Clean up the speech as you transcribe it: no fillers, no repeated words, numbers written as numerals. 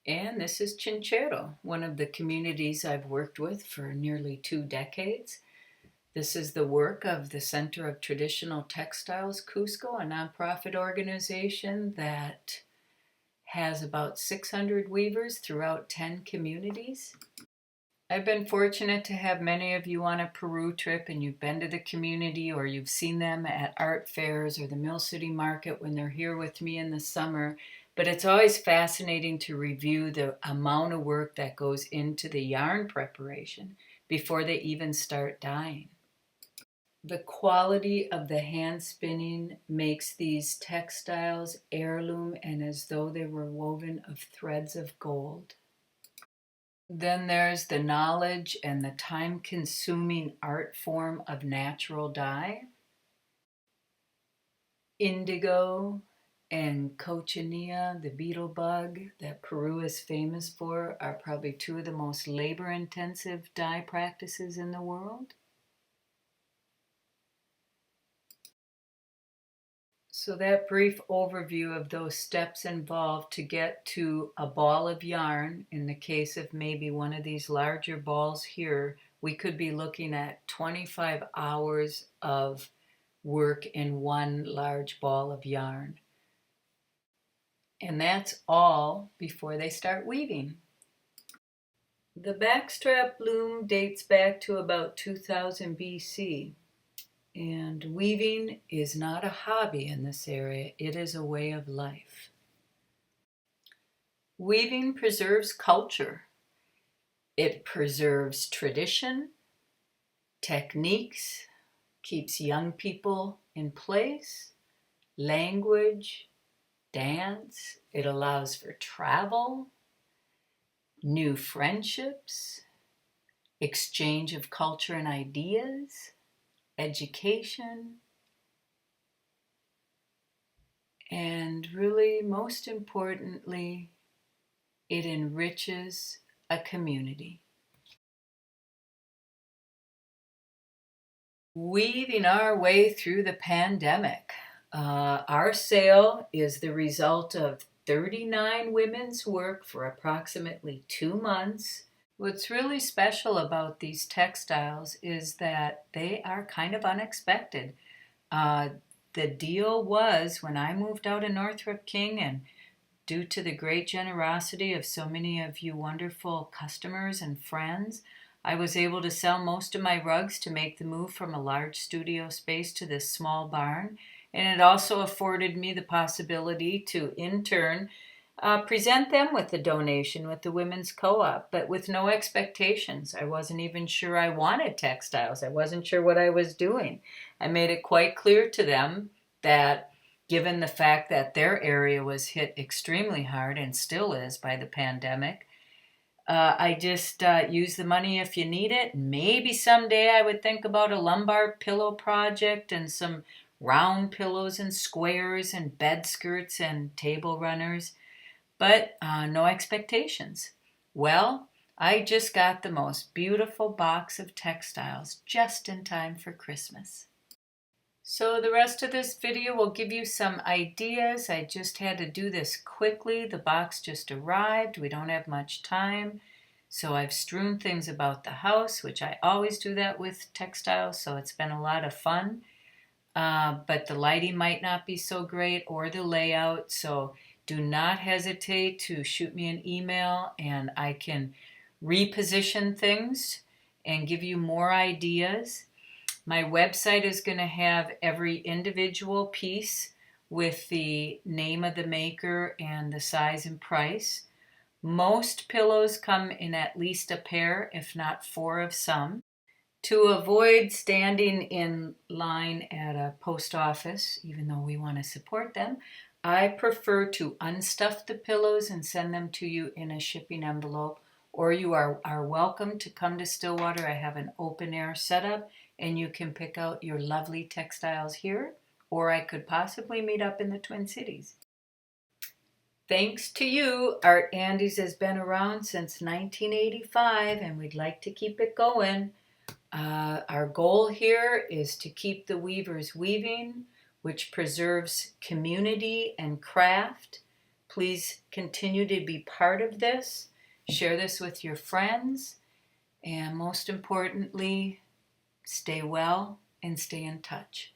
And this is Chinchero, one of the communities I've worked with for nearly 2 decades. This is the work of the Center of Traditional Textiles Cusco, a nonprofit organization that has about 600 weavers throughout 10 communities. I've been fortunate to have many of you on a Peru trip, and you've been to the community or you've seen them at art fairs or the Mill City Market when they're here with me in the summer. But it's always fascinating to review the amount of work that goes into the yarn preparation before they even start dyeing. The quality of the hand spinning makes these textiles heirloom and as though they were woven of threads of gold. Then there's the knowledge and the time-consuming art form of natural dye. Indigo and cochineal, the beetle bug that Peru is famous for, are probably two of the most labor-intensive dye practices in the world. So that brief overview of those steps involved to get to a ball of yarn, in the case of maybe one of these larger balls here, we could be looking at 25 hours of work in one large ball of yarn. And that's all before they start weaving. The backstrap loom dates back to about 2000 BC. And weaving is not a hobby in this area, it is a way of life. Weaving preserves culture. It preserves tradition, techniques, keeps young people in place, language, dance. It allows for travel, new friendships, exchange of culture and ideas, education, and really, most importantly, it enriches a community. Weaving our way through the pandemic. Our sale is the result of 39 women's work for approximately 2 months. What's really special about these textiles is that they are kind of unexpected. The deal was when I moved out of Northrop King, and due to the great generosity of so many of you wonderful customers and friends, I was able to sell most of my rugs to make the move from a large studio space to this small barn. And it also afforded me the possibility to, in turn, present them with the donation with the Women's Co-op, but with no expectations. I wasn't even sure I wanted textiles. I wasn't sure what I was doing. I made it quite clear to them that given the fact that their area was hit extremely hard and still is by the pandemic, I just use the money if you need it. Maybe someday I would think about a lumbar pillow project and some round pillows and squares and bed skirts and table runners. But no expectations. Well, I just got the most beautiful box of textiles just in time for Christmas. So the rest of this video will give you some ideas. I just had to do this quickly. The box just arrived. We don't have much time. So I've strewn things about the house, which I always do that with textiles, so it's been a lot of fun. But the lighting might not be so great or the layout, so do not hesitate to shoot me an email and I can reposition things and give you more ideas. My website is going to have every individual piece with the name of the maker and the size and price. Most pillows come in at least a pair, if not 4 of some. To avoid standing in line at a post office, even though we want to support them, I prefer to unstuff the pillows and send them to you in a shipping envelope, or you are welcome to come to Stillwater. I have an open air setup and you can pick out your lovely textiles here, or I could possibly meet up in the Twin Cities. Thanks to you, ArtAndes has been around since 1985 and we'd like to keep it going. Our goal here is to keep the weavers weaving, which preserves community and craft. Please continue to be part of this. Share this with your friends. And most importantly, stay well and stay in touch.